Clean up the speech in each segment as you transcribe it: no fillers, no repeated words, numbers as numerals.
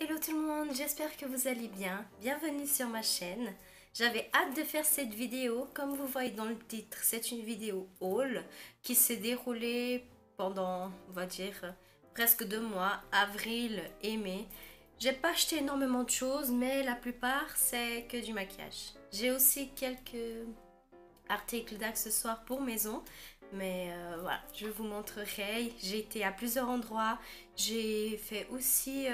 Hello tout le monde, j'espère que vous allez bien. Bienvenue sur ma chaîne. J'avais hâte de faire cette vidéo. Comme vous voyez dans le titre, c'est une vidéo haul qui s'est déroulée pendant, on va dire, presque 2 mois, avril et mai. J'ai pas acheté énormément de choses, mais la plupart c'est que du maquillage. J'ai aussi quelques articles d'accessoires pour maison. Mais voilà, je vous montrerai. J'ai été à plusieurs endroits. J'ai fait aussi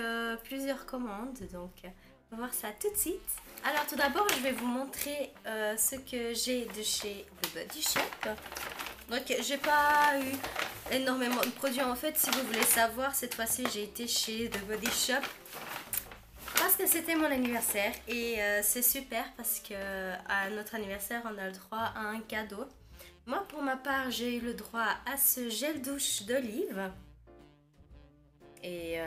plusieurs commandes. Donc, on va voir ça tout de suite. Alors, tout d'abord, je vais vous montrer ce que j'ai de chez The Body Shop. Donc, j'ai pas eu énormément de produits. En fait, si vous voulez savoir, cette fois-ci, j'ai été chez The Body Shop parce que c'était mon anniversaire. Et c'est super parce que à notre anniversaire, on a le droit à un cadeau. Moi, pour ma part, j'ai eu le droit à ce gel douche d'olive. Et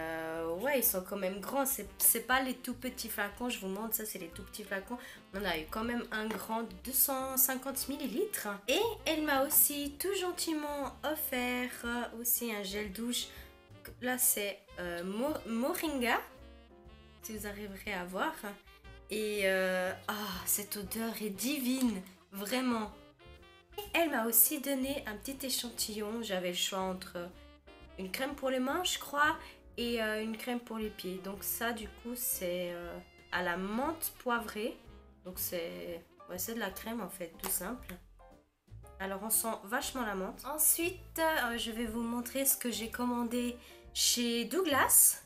ouais, ils sont quand même grands. C'est pas les tout petits flacons, je vous montre. Ça, c'est les tout petits flacons. On a eu quand même un grand de 250 ml. Et elle m'a aussi tout gentiment offert aussi un gel douche. Là, c'est Moringa. Si vous arriverez à voir. Et cette odeur est divine. Vraiment. Elle m'a aussi donné un petit échantillon. J'avais le choix entre une crème pour les mains, je crois, et une crème pour les pieds. Donc ça, du coup, c'est à la menthe poivrée. Donc c'est de la crème, en fait, tout simple. Alors, on sent vachement la menthe. Ensuite, je vais vous montrer ce que j'ai commandé chez Douglas.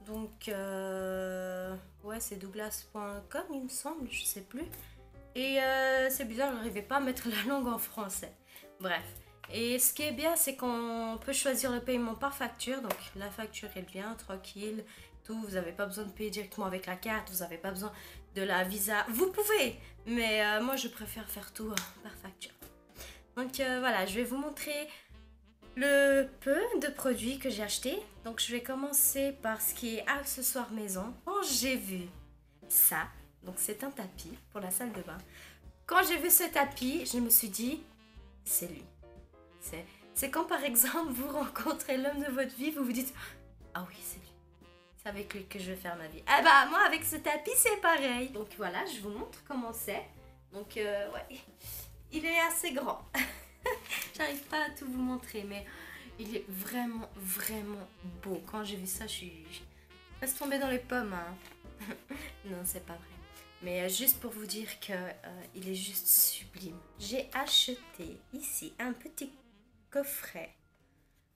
Donc, ouais, c'est douglas.com, il me semble, je sais plus. Et c'est bizarre, je n'arrivais pas à mettre la langue en français. Bref. Et ce qui est bien, c'est qu'on peut choisir le paiement par facture. Donc la facture, elle vient tranquille. Tout, vous n'avez pas besoin de payer directement avec la carte. Vous n'avez pas besoin de la Visa. Vous pouvez, mais moi, je préfère faire tout par facture. Donc voilà, je vais vous montrer le peu de produits que j'ai achetés. Donc je vais commencer par ce qui est accessoires maison. Quand j'ai vu ça... Donc c'est un tapis pour la salle de bain. Quand j'ai vu ce tapis, je me suis dit, c'est lui. C'est quand par exemple vous rencontrez l'homme de votre vie, vous vous dites, ah oui c'est lui. C'est avec lui que je vais faire ma vie. Ah bah moi avec ce tapis c'est pareil. Donc voilà, je vous montre comment c'est. Donc ouais, il est assez grand. J'arrive pas à tout vous montrer, mais il est vraiment vraiment beau. Quand j'ai vu ça, je suis presque tombée dans les pommes. Hein. Non, c'est pas vrai. Mais juste pour vous dire qu'il est juste sublime. J'ai acheté ici un petit coffret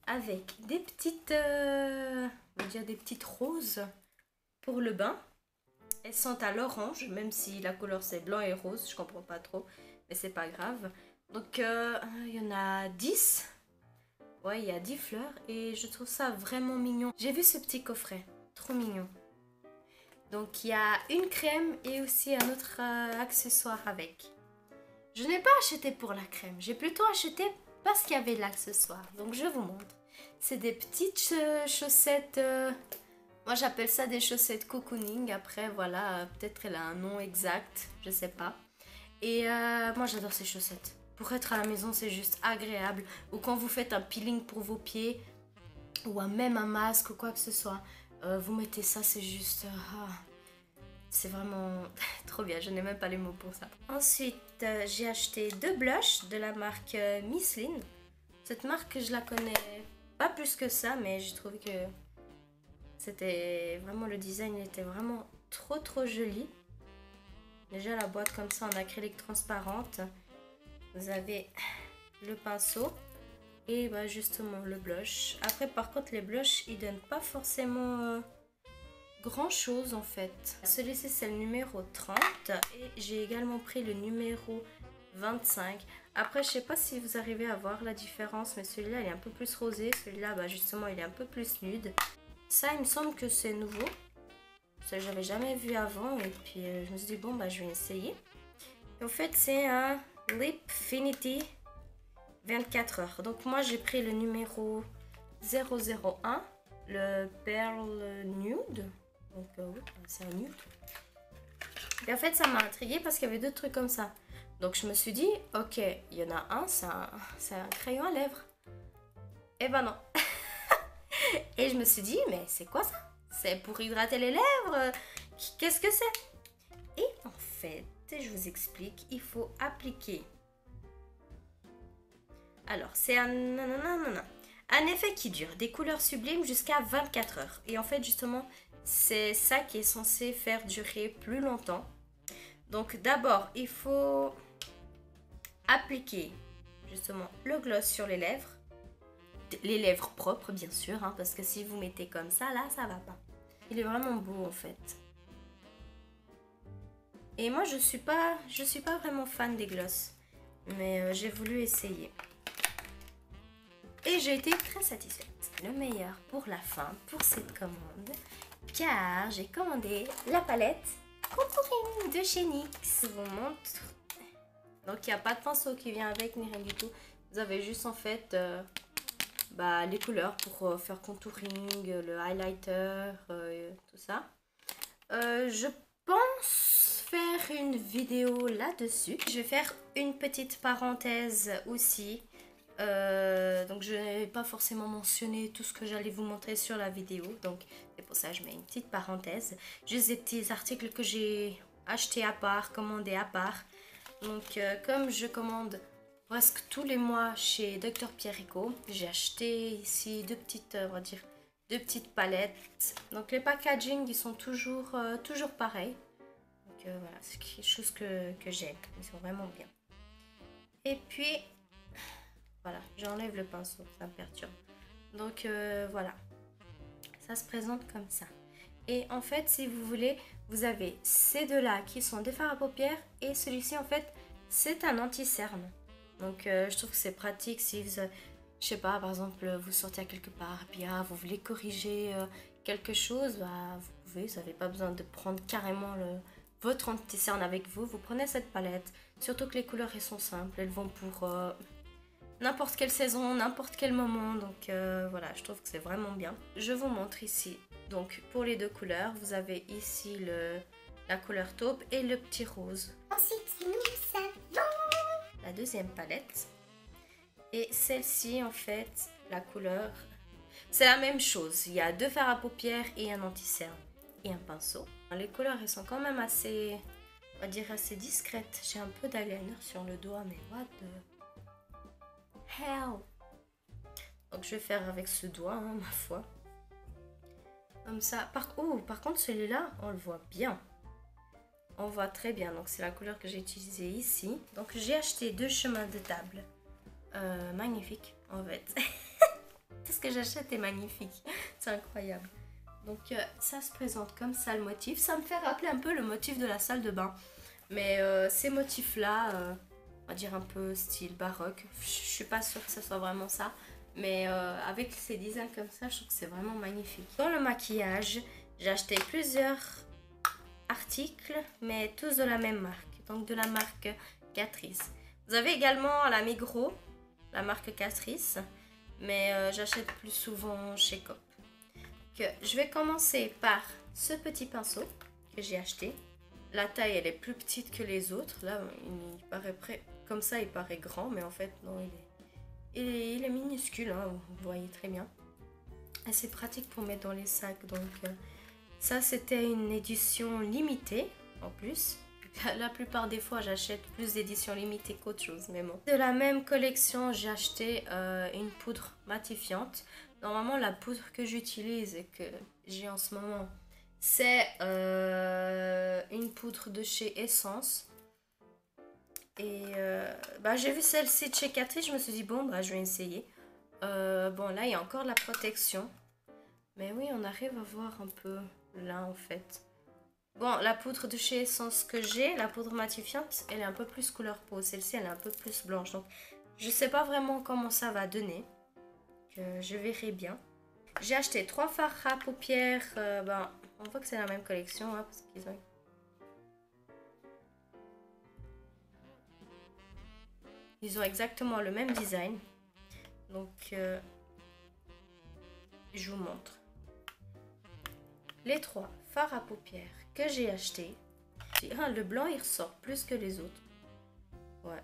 avec des petites, on va dire des petites roses pour le bain. Elles sont à l'orange, même si la couleur c'est blanc et rose, je comprends pas trop, mais c'est pas grave. Donc il y en a 10. Ouais, il y a 10 fleurs et je trouve ça vraiment mignon. J'ai vu ce petit coffret, trop mignon. Donc il y a une crème et aussi un autre accessoire avec. Je n'ai pas acheté pour la crème, j'ai plutôt acheté parce qu'il y avait l'accessoire. Donc je vous montre. C'est des petites chaussettes, moi j'appelle ça des chaussettes cocooning. Après voilà, peut-être elle a un nom exact, je sais pas. Et moi j'adore ces chaussettes. Pour être à la maison c'est juste agréable. Ou quand vous faites un peeling pour vos pieds, ou même un masque ou quoi que ce soit. Vous mettez ça, c'est juste... c'est vraiment trop bien, je n'ai même pas les mots pour ça. Ensuite, j'ai acheté 2 blushs de la marque Miss Lynn. Cette marque, je la connais pas plus que ça, mais j'ai trouvé que c'était vraiment... Le design était vraiment trop joli. Déjà, la boîte comme ça en acrylique transparente. Vous avez le pinceau. Et bah justement le blush. Après par contre les blushs ils donnent pas forcément grand chose en fait. Celui-ci c'est le numéro 30 et j'ai également pris le numéro 25. Après je sais pas si vous arrivez à voir la différence, mais celui-là il est un peu plus rosé. Celui-là bah justement il est un peu plus nude. Ça il me semble que c'est nouveau. Ça j'avais jamais vu avant et puis je me suis dit bon bah je vais essayer. Et en fait c'est un Lipfinity 24 heures. Donc moi j'ai pris le numéro 001, le Pearl Nude. Donc oui, c'est un nude. Et en fait ça m'a intriguée parce qu'il y avait 2 trucs comme ça. Donc je me suis dit, ok, il y en a un, c'est un crayon à lèvres. Et ben non. Et je me suis dit, mais c'est quoi ça? C'est pour hydrater les lèvres. Qu'est-ce que c'est? Et en fait, je vous explique, il faut appliquer. Alors, c'est un effet qui dure, des couleurs sublimes jusqu'à 24 heures. Et en fait, justement, c'est ça qui est censé faire durer plus longtemps. Donc, d'abord, il faut appliquer justement le gloss sur les lèvres. Les lèvres propres, bien sûr, hein, parce que si vous mettez comme ça, là, ça va pas. Il est vraiment beau, en fait. Et moi, je suis pas vraiment fan des gloss. Mais j'ai voulu essayer. Et j'ai été très satisfaite. Le meilleur pour la fin, pour cette commande. Car j'ai commandé la palette Contouring de chez NYX. Je vous montre. Donc, il n'y a pas de pinceau qui vient avec, ni rien du tout. Vous avez juste, en fait, les couleurs pour faire contouring, le highlighter, tout ça. Je pense faire une vidéo là-dessus. Je vais faire une petite parenthèse aussi. Donc je n'ai pas forcément mentionné tout ce que j'allais vous montrer sur la vidéo. Donc c'est pour ça que je mets une petite parenthèse. Juste des petits articles que j'ai achetés à part, commandés à part. Donc comme je commande presque tous les mois chez Dr Pierrico, j'ai acheté ici deux petites, on va dire, deux petites palettes. Donc les packaging, ils sont toujours pareils. Donc voilà, c'est quelque chose que j'aime. Ils sont vraiment bien. Et puis, voilà, j'enlève le pinceau, ça me perturbe. Donc voilà, ça se présente comme ça. Et en fait, si vous voulez, vous avez ces deux-là qui sont des fards à paupières. Et celui-ci, en fait, c'est un anti-cerne. Donc je trouve que c'est pratique si vous... Je sais pas, par exemple, vous sortez à quelque part, puis vous voulez corriger quelque chose, vous pouvez, vous n'avez pas besoin de prendre carrément votre anti-cerne avec vous. Vous prenez cette palette, surtout que les couleurs, elles sont simples, elles vont pour n'importe quelle saison, n'importe quel moment. Donc voilà, je trouve que c'est vraiment bien. Je vous montre ici, donc pour les deux couleurs, vous avez ici la couleur taupe et le petit rose. Ensuite, nous avons la deuxième palette. Et celle-ci, en fait, la couleur, c'est la même chose. Il y a deux fards à paupières et un anti-cerne et un pinceau. Les couleurs, elles sont quand même assez, on va dire, assez discrètes. J'ai un peu d'eyeliner sur le doigt, mais what the hell? Donc, je vais faire avec ce doigt, hein, ma foi. Comme ça. Par contre, celui-là, on le voit bien. On voit très bien. Donc, c'est la couleur que j'ai utilisée ici. Donc, j'ai acheté deux chemins de table. Magnifique en fait. Tout ce que j'achète est magnifique, c'est incroyable. Donc ça se présente comme ça le motif. Ça me fait rappeler un peu le motif de la salle de bain, mais ces motifs là on va dire un peu style baroque. Je suis pas sûre que ce soit vraiment ça, mais avec ces designs comme ça, je trouve que c'est vraiment magnifique. Dans le maquillage, j'ai acheté plusieurs articles, mais tous de la même marque, donc de la marque Catrice. Vous avez également à la Migros la marque Catrice, mais j'achète plus souvent chez Coop. Je vais commencer par ce petit pinceau que j'ai acheté. La taille, elle est plus petite que les autres. Là, il paraît comme ça, il paraît grand, mais en fait, non, il est minuscule, hein, vous voyez très bien. Assez pratique pour mettre dans les sacs. Donc, ça, c'était une édition limitée, en plus. La plupart des fois, j'achète plus d'éditions limitées qu'autre chose, mais bon. De la même collection, j'ai acheté une poudre matifiante. Normalement, la poudre que j'utilise et que j'ai en ce moment, c'est une poudre de chez Essence. Et j'ai vu celle-ci de chez Catrice, je me suis dit, bon, je vais essayer. Bon, là, il y a encore de la protection. Mais oui, on arrive à voir un peu là, en fait. Bon, la poudre de chez Essence que j'ai, la poudre matifiante, elle est un peu plus couleur peau. Celle-ci, elle est un peu plus blanche. Donc, je sais pas vraiment comment ça va donner. Je verrai bien. J'ai acheté 3 fards à paupières. On voit que c'est la même collection. Hein, parce qu'ils ont... Ils ont exactement le même design. Donc, je vous montre. Les 3 fards à paupières que j'ai acheté. Le blanc il ressort plus que les autres. Ouais.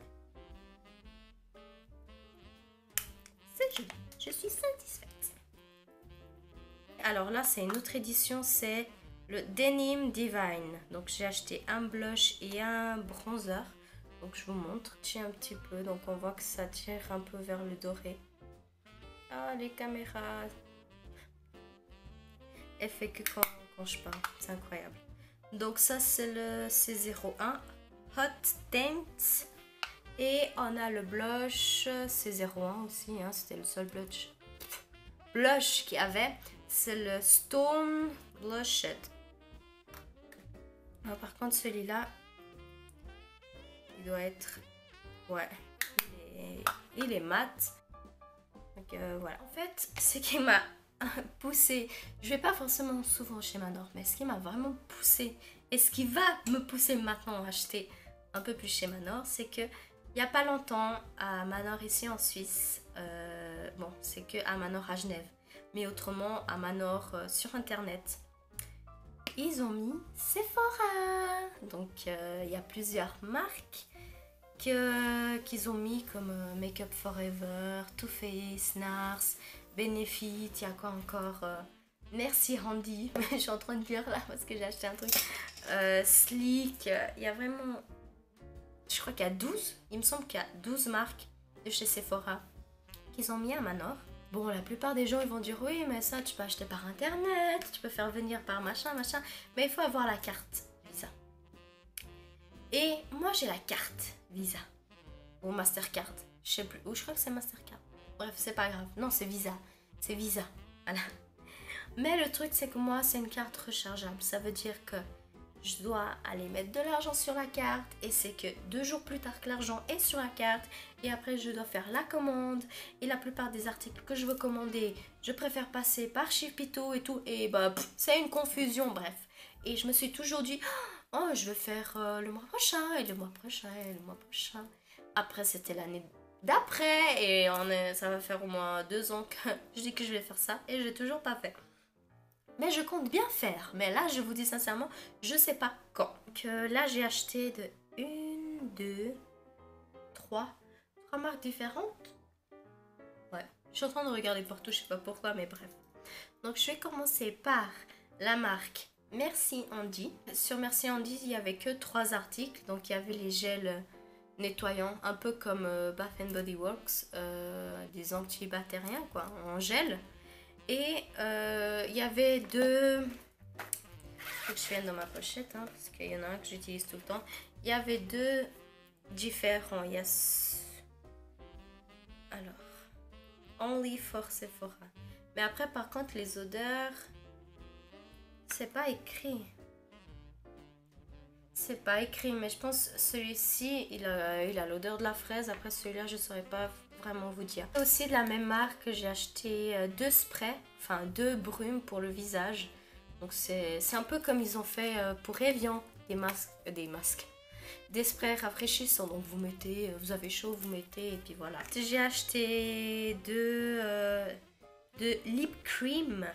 C'est joli. Je suis satisfaite. Alors là, c'est une autre édition, c'est le Denim Divine. Donc j'ai acheté un blush et un bronzer. Donc je vous montre, tire un petit peu. Donc on voit que ça tire un peu vers le doré. Ah, les caméras. Elle fait que quand je parle, c'est incroyable. Donc ça c'est le C01 Hot Tint. Et on a le blush C01 aussi, hein, c'était le seul blush qu'il y avait. C'est le Stone Blushed. Alors, par contre celui-là, il doit être... Ouais, il est mat. Donc voilà. En fait, ce qui m'a poussé, je vais pas forcément souvent chez Manor, mais ce qui m'a vraiment poussé et ce qui va me pousser maintenant à acheter un peu plus chez Manor, c'est que il n'y a pas longtemps à Manor ici en Suisse, bon c'est que à Manor à Genève, mais autrement à Manor sur internet, ils ont mis Sephora. Donc il y a plusieurs marques qu'ils ont mis comme Make Up Forever, Too Faced, NARS, Benefit, il y a quoi encore Merci Handy, je suis en train de lire là parce que j'ai acheté un truc. Sleek, il y a vraiment... Je crois qu'il y a 12, il me semble qu'il y a 12 marques de chez Sephora qu'ils ont mis à Manor. Bon, la plupart des gens ils vont dire oui, mais ça tu peux acheter par internet, tu peux faire venir par machin, mais il faut avoir la carte Visa. Et moi j'ai la carte Visa ou Mastercard, je sais plus, ou je crois que c'est Mastercard. Bref, c'est pas grave, non c'est Visa, voilà. Mais le truc c'est que moi c'est une carte rechargeable, ça veut dire que je dois aller mettre de l'argent sur la carte et c'est que 2 jours plus tard que l'argent est sur la carte et après je dois faire la commande et la plupart des articles que je veux commander, je préfère passer par Shipito et tout et bah c'est une confusion, bref. Et je me suis toujours dit, oh je vais faire le mois prochain et le mois prochain et le mois prochain. Après c'était l'année d'après et ça va faire au moins 2 ans que je dis que je vais faire ça et je l'ai toujours pas fait. Mais je compte bien faire. Mais là, je vous dis sincèrement, je sais pas quand. Donc là, j'ai acheté de 1, 2, 3 marques différentes. Ouais, je suis en train de regarder partout, je sais pas pourquoi, mais bref. Donc je vais commencer par la marque Merci Handy. Sur Merci Handy, il y avait que 3 articles. Donc il y avait les gels nettoyants, un peu comme Bath Body Works, des antibactériens quoi, en gel. Et il y avait 2... Faut que je vienne dans ma pochette, hein, parce qu'il y en a un que j'utilise tout le temps. Il y avait 2 différents. Il y a... Alors... Only for Sephora. Mais après, par contre, les odeurs... C'est pas écrit. C'est pas écrit, mais je pense celui-ci, il a l'odeur de la fraise. Après, celui-là, je saurais pas vraiment vous dire. Aussi de la même marque, j'ai acheté 2 sprays, enfin 2 brumes pour le visage. Donc c'est un peu comme ils ont fait pour Evian, des sprays rafraîchissants. Donc vous mettez, vous avez chaud, vous mettez et puis voilà. J'ai acheté 2 lip cream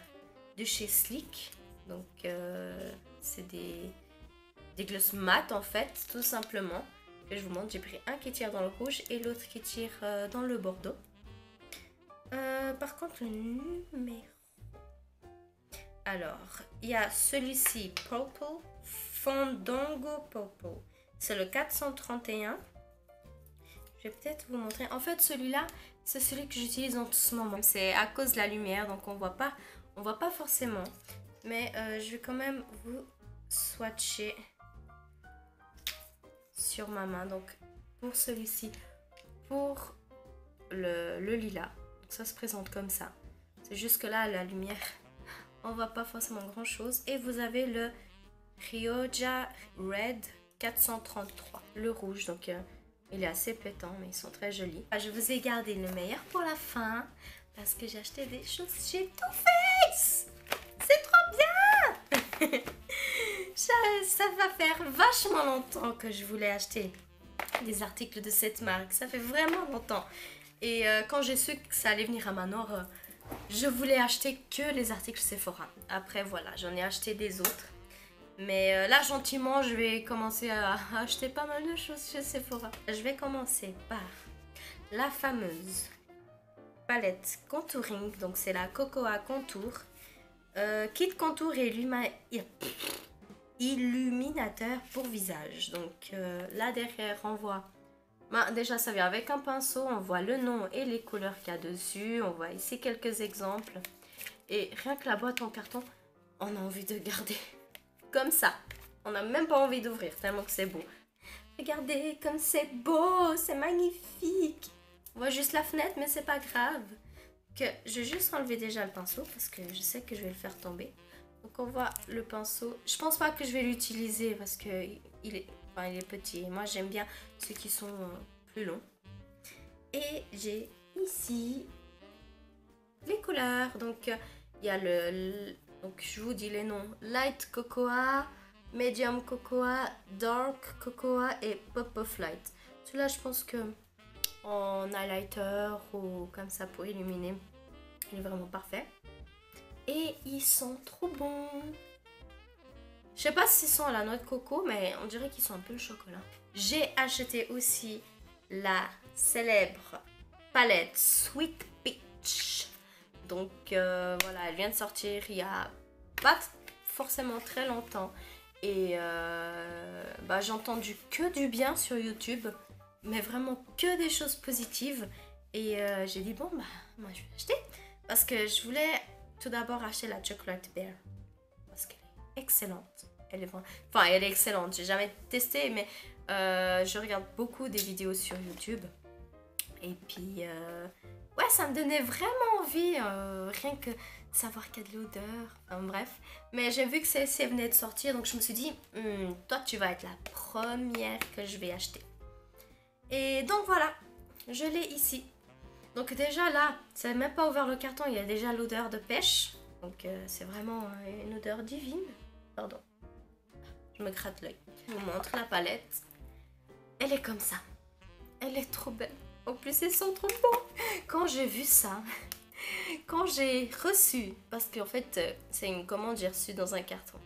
de chez Sleek. Donc c'est des glosses mat en fait, tout simplement. Je vous montre, j'ai pris un qui tire dans le rouge et l'autre qui tire dans le bordeaux. Par contre, le numéro... Alors, il y a celui-ci, Purple, Fandango Purple. C'est le 431. Je vais peut-être vous montrer. En fait, celui-là, c'est celui que j'utilise en ce moment. C'est à cause de la lumière, donc on voit pas forcément. Mais je vais quand même vous swatcher sur ma main. Donc pour celui-ci, pour le lilas, donc ça se présente comme ça. C'est juste que là à la lumière on voit pas forcément grand chose. Et vous avez le Rioja Red 433, le rouge. Donc il est assez pétant mais ils sont très jolis. Je vous ai gardé le meilleur pour la fin parce que j'ai acheté des choses chez Too Faced. C'est trop bien. Ça va faire vachement longtemps que je voulais acheter des articles de cette marque. Ça fait vraiment longtemps. Et quand j'ai su que ça allait venir à Manor, je voulais acheter que les articles Sephora. Après voilà, j'en ai acheté des autres. Mais là gentiment, je vais commencer à acheter pas mal de choses chez Sephora. Je vais commencer par la fameuse palette contouring. Donc c'est la Cocoa Contour. Kit contour et illuminateur pour visage. Donc là derrière on voit, déjà ça vient avec un pinceau, on voit le nom et les couleurs qu'il y a dessus, on voit ici quelques exemples. Et rien que la boîte en carton, on a envie de garder comme ça. On n'a même pas envie d'ouvrir tellement que c'est beau. Regardez comme c'est beau, c'est magnifique. On voit juste la fenêtre mais c'est pas grave. Que je vais juste enlever déjà le pinceau parce que je sais que je vais le faire tomber. Donc on voit le pinceau. Je pense pas que je vais l'utiliser parce que il est petit. Moi j'aime bien ceux qui sont plus longs. Et j'ai ici les couleurs. Donc il y a donc je vous dis les noms. Light Cocoa, Medium Cocoa, Dark Cocoa et Pop of Light. Celui-là je pense que en highlighter ou comme ça pour illuminer, il est vraiment parfait. Et ils sont trop bons. Je sais pas s'ils sont à la noix de coco, mais on dirait qu'ils sont un peu le chocolat. J'ai acheté aussi la célèbre palette Sweet Peach. Donc voilà, elle vient de sortir il y a pas forcément très longtemps. Et j'ai entendu que du bien sur YouTube, mais vraiment que des choses positives. Et j'ai dit bon moi je vais l'acheter parce que je voulais tout d'abord acheter la Chocolate Bear parce qu'elle est excellente. Elle est excellente. J'ai jamais testé, mais je regarde beaucoup des vidéos sur YouTube. Et puis ouais, ça me donnait vraiment envie, rien que de savoir qu'il y a de l'odeur. Enfin bref, mais j'ai vu que celle-ci venait de sortir, donc je me suis dit toi tu vas être la première que je vais acheter. Et donc voilà, je l'ai ici. Donc déjà là, ça n'a même pas ouvert le carton, il y a déjà l'odeur de pêche. Donc c'est vraiment une odeur divine. Pardon, je me gratte l'œil. Je vous montre la palette. Elle est comme ça. Elle est trop belle. En plus, ils sont trop beaux. Quand j'ai vu ça, quand j'ai reçu, parce qu'en fait, c'est une commande j'ai reçue dans un carton.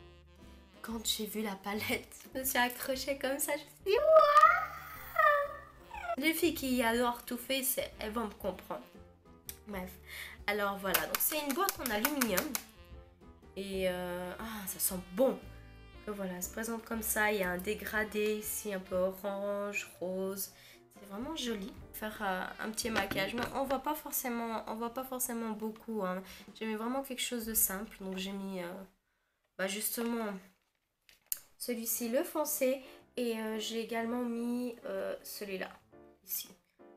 Quand j'ai vu la palette, je me suis accrochée comme ça. Je me suis dit, waouh! Les filles qui adorent Too Faced, elles vont me comprendre. Bref, alors voilà, donc c'est une boîte en aluminium. Et ça sent bon. Donc voilà, elle se présente comme ça. Il y a un dégradé ici, un peu orange, rose. C'est vraiment joli. Faire un petit maquillage, mais on voit pas forcément beaucoup. Hein. J'ai mis vraiment quelque chose de simple. Donc j'ai mis justement celui-ci, le foncé. Et j'ai également mis celui-là. Ici,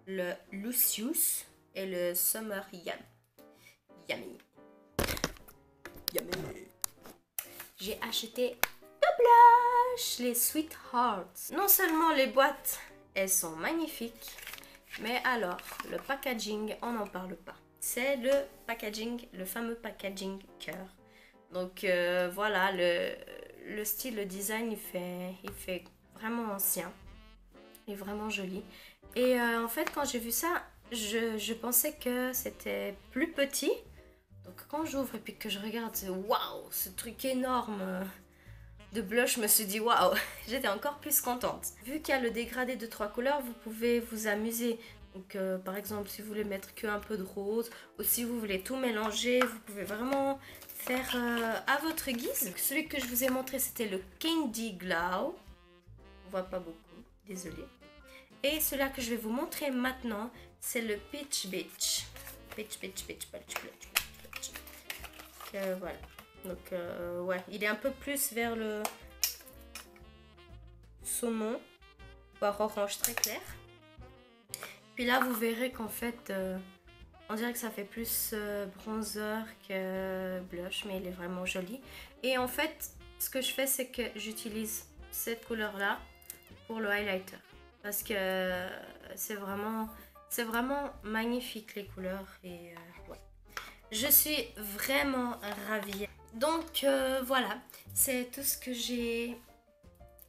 le Lucius et le Summer Yummy. J'ai acheté deux blushs, les Sweethearts. Non seulement les boîtes, elles sont magnifiques, mais alors, le packaging, on n'en parle pas. C'est le packaging, le fameux packaging cœur. Donc voilà, le style, le design, il fait vraiment ancien. Il est vraiment joli. Et en fait, quand j'ai vu ça, je pensais que c'était plus petit. Donc quand j'ouvre et puis que je regarde, waouh, ce truc énorme de blush, je me suis dit waouh, j'étais encore plus contente. Vu qu'il y a le dégradé de 3 couleurs, vous pouvez vous amuser. Donc par exemple, si vous voulez mettre que un peu de rose, ou si vous voulez tout mélanger, vous pouvez vraiment faire à votre guise. Donc, celui que je vous ai montré, c'était le Candy Glow. On voit pas beaucoup, désolée. Et celui-là que je vais vous montrer maintenant, c'est le Peach Beach. Voilà. Donc, ouais, il est un peu plus vers le saumon, voire orange très clair. Puis là, vous verrez qu'en fait, on dirait que ça fait plus bronzer que blush, mais il est vraiment joli. Et en fait, ce que je fais, c'est que j'utilise cette couleur-là pour le highlighter. Parce que c'est vraiment magnifique les couleurs. Et ouais. Je suis vraiment ravie. Donc voilà, c'est tout ce que j'ai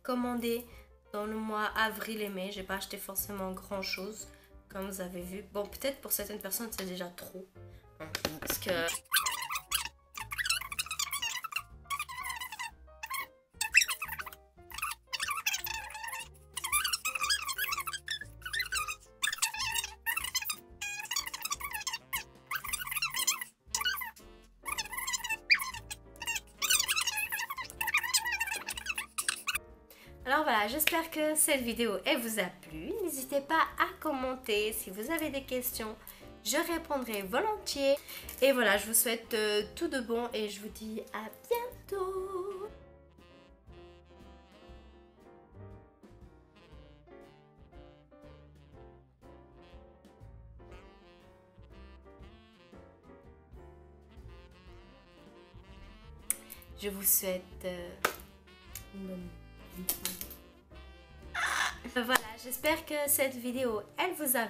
commandé dans le mois avril et mai. J'ai pas acheté forcément grand chose, comme vous avez vu. Bon, peut-être pour certaines personnes c'est déjà trop. Parce que... Alors voilà, j'espère que cette vidéo elle vous a plu. N'hésitez pas à commenter si vous avez des questions. Je répondrai volontiers. Et voilà, je vous souhaite tout de bon et je vous dis à bientôt. Je vous souhaite une bonne nuit. Voilà, j'espère que cette vidéo elle vous a